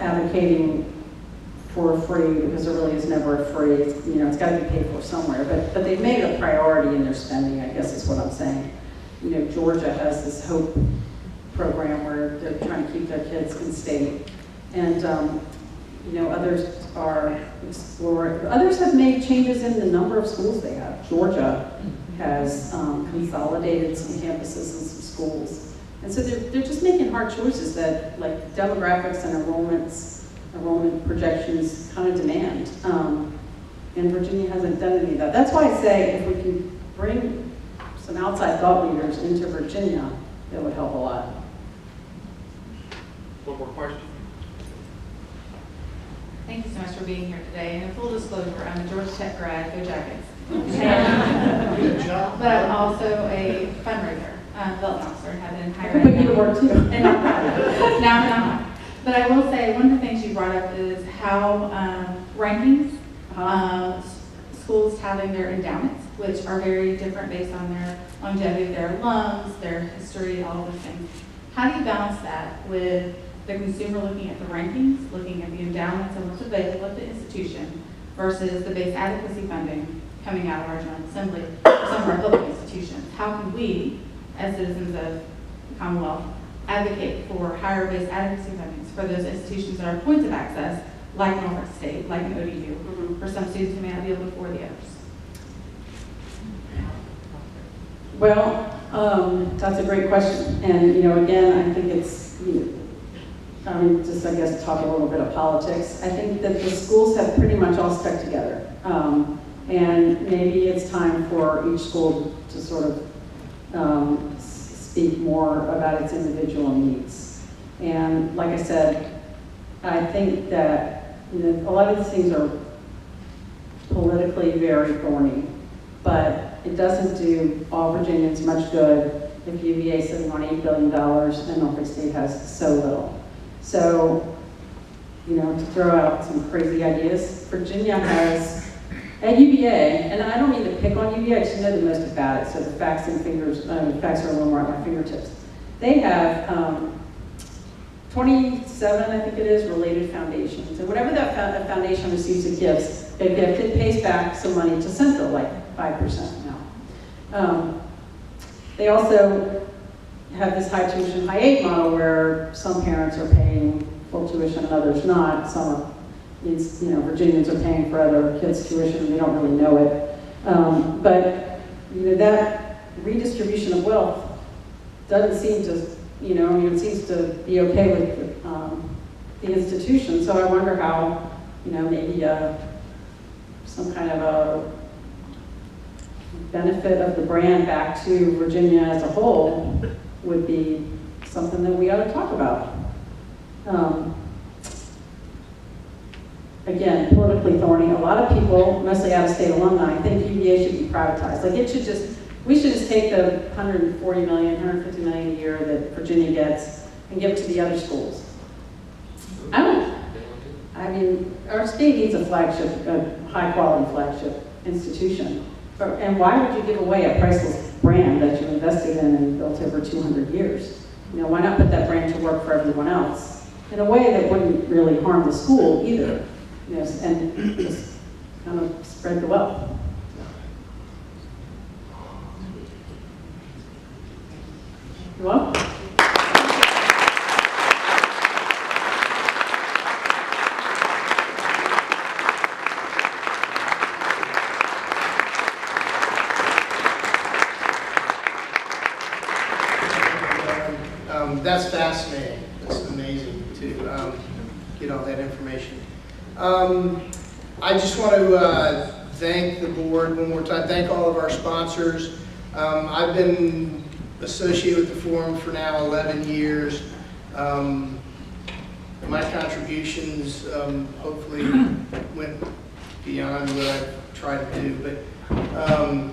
advocating for free, because there really is never a free. It's, you know, it's got to be paid for somewhere. But they've made it a priority in their spending, I guess is what I'm saying. You know, Georgia has this HOPE program where they're trying to keep their kids in state, and you know, others are exploring. Others have made changes in the number of schools they have. Georgia has consolidated some campuses and some schools. And so they're just making hard choices that, like, demographics and enrollment projections kind of demand. And Virginia hasn't done any of that. That's why I say if we can bring some outside thought leaders into Virginia, that would help a lot. One more question? Thank you so much for being here today. And in full disclosure, I'm a Georgia Tech grad, go Dragas. Good job. But I'm also a fundraiser, development officer, and have been I hired. could put you to work too. And now I'm not. But I will say, one of the things you brought up is how rankings, schools touting their endowments, which are very different based on their longevity, their alums, their history, all of those things. How do you balance that with the consumer looking at the rankings, looking at the endowments and what's available at the institution, versus the base adequacy funding coming out of our General Assembly for some of our public institutions? How can we, as citizens of the Commonwealth, advocate for higher base adequacy fundings for those institutions that are points of access, like Norfolk State, like an ODU, for some students who may not be able to afford the others? Well, that's a great question. And, you know, again, I think it's, just, I guess, talk a little bit of politics. I think that the schools have pretty much all stuck together. And maybe it's time for each school to sort of speak more about its individual needs. And like I said, I think that, you know, a lot of these things are politically very thorny, but it doesn't do all Virginians much good if UVA is sitting on $8 billion and Norfolk State has so little. So, you know, to throw out some crazy ideas, Virginia has, at UVA, and I don't mean to pick on UVA, I just know the most about it, so the facts and figures, facts are a little more at my fingertips. They have 27, I think it is, related foundations. And whenever that foundation receives a gift, it pays back some money to Central, like 5% now. They also have this high tuition, high aid model where some parents are paying full tuition and others not. Some are, you know, Virginians are paying for other kids' tuition and they don't really know it. But, you know, that redistribution of wealth doesn't seem to, you know, I mean, it seems to be okay with the institution. So I wonder how, you know, maybe some kind of a benefit of the brand back to Virginia as a whole would be something that we ought to talk about. Again, politically thorny. A lot of people, mostly out-of-state alumni, think UVA should be privatized. Like, it should just, we should just take the $140 million, $150 million a year that Virginia gets and give it to the other schools. I mean, our state needs a flagship, a high-quality flagship institution. And why would you give away a priceless brand that you invested in and built over 200 years? You know, why not put that brand to work for everyone else in a way that wouldn't really harm the school either? You know, and just kind of spread the wealth. You're welcome. That's fascinating. That's amazing to get all that information. I just want to thank the board one more time. Thank all of our sponsors. I've been associated with the forum for now 11 years. My contributions hopefully went beyond what I've tried to do, but I'm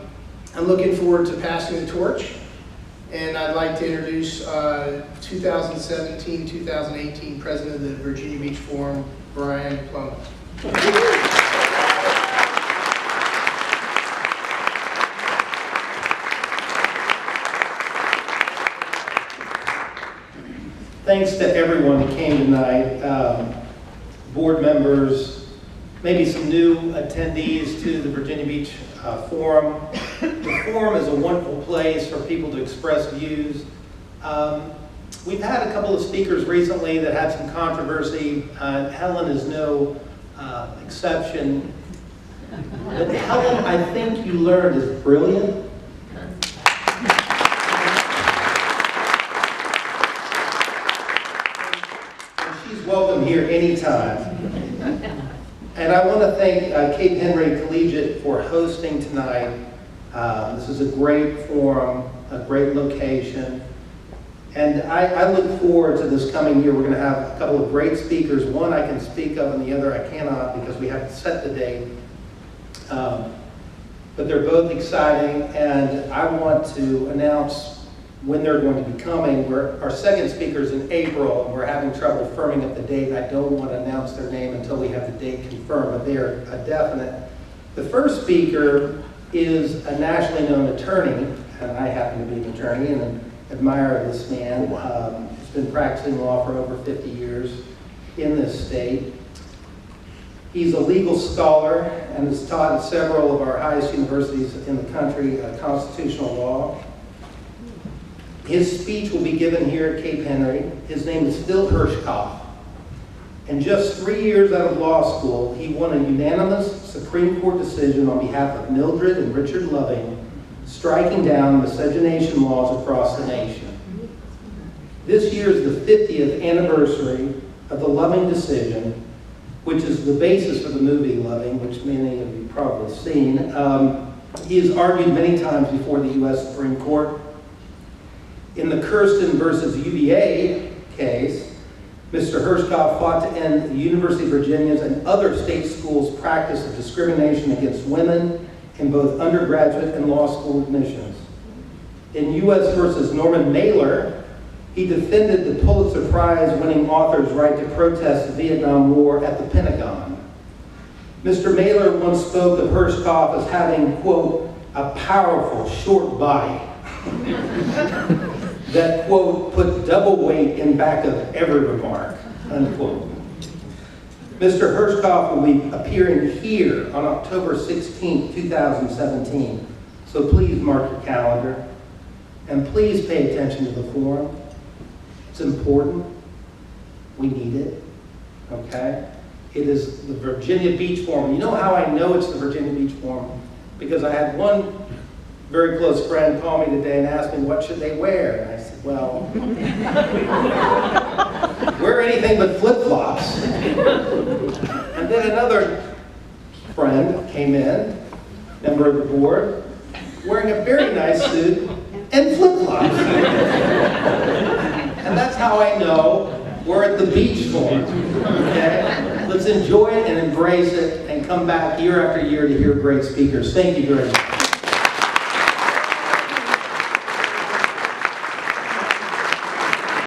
looking forward to passing the torch. And I'd like to introduce 2017-2018 President of the Virginia Beach Forum, Brian Plummer. Thanks to everyone that came tonight. board members, maybe some new attendees to the Virginia Beach Forum. The Forum is a wonderful place for people to express views. We've had a couple of speakers recently that had some controversy. Helen is no exception. But Helen, I think you learned, is brilliant. And she's welcome here anytime. And I want to thank Cape Henry Collegiate for hosting tonight. This is a great forum, a great location. And I look forward to this coming year. We're going to have a couple of great speakers. One I can speak of and the other I cannot because we have to set the date. But they're both exciting, and I want to announce when they're going to be coming. Our second speaker is in April, and we're having trouble firming up the date. I don't want to announce their name until we have the date confirmed, but they are a definite. The first speaker is a nationally known attorney, and I happen to be an attorney and an admirer of this man. He's been practicing law for over 50 years in this state. He's a legal scholar and has taught at several of our highest universities in the country constitutional law. His speech will be given here at Cape Henry. His name is Phil Hirschkopf. And just 3 years out of law school, he won a unanimous Supreme Court decision on behalf of Mildred and Richard Loving, striking down miscegenation laws across the nation. This year is the 50th anniversary of the Loving decision, which is the basis for the movie Loving, which many of you probably seen. He has argued many times before the U.S. Supreme Court. In the Kirsten versus UVA case, Mr. Hirschkopf fought to end the University of Virginia's and other state schools' practice of discrimination against women in both undergraduate and law school admissions. In U.S. versus Norman Mailer, he defended the Pulitzer Prize-winning author's right to protest the Vietnam War at the Pentagon. Mr. Mailer once spoke of Hirschkopf as having, quote, a powerful short body that, quote, put double weight in back of every remark, unquote. Mr. Hirschkopf will be appearing here on October 16, 2017. So please mark your calendar. And please pay attention to the forum. It's important. We need it. Okay? It is the Virginia Beach Forum. You know how I know it's the Virginia Beach Forum? Because I had one very close friend call me today and ask me what should they wear. And I said, well, wear anything but flip-flops. And then another friend came in, member of the board, wearing a very nice suit and flip-flops. And that's how I know we're at the Beach Forum. Okay? Let's enjoy it and embrace it and come back year after year to hear great speakers. Thank you very much.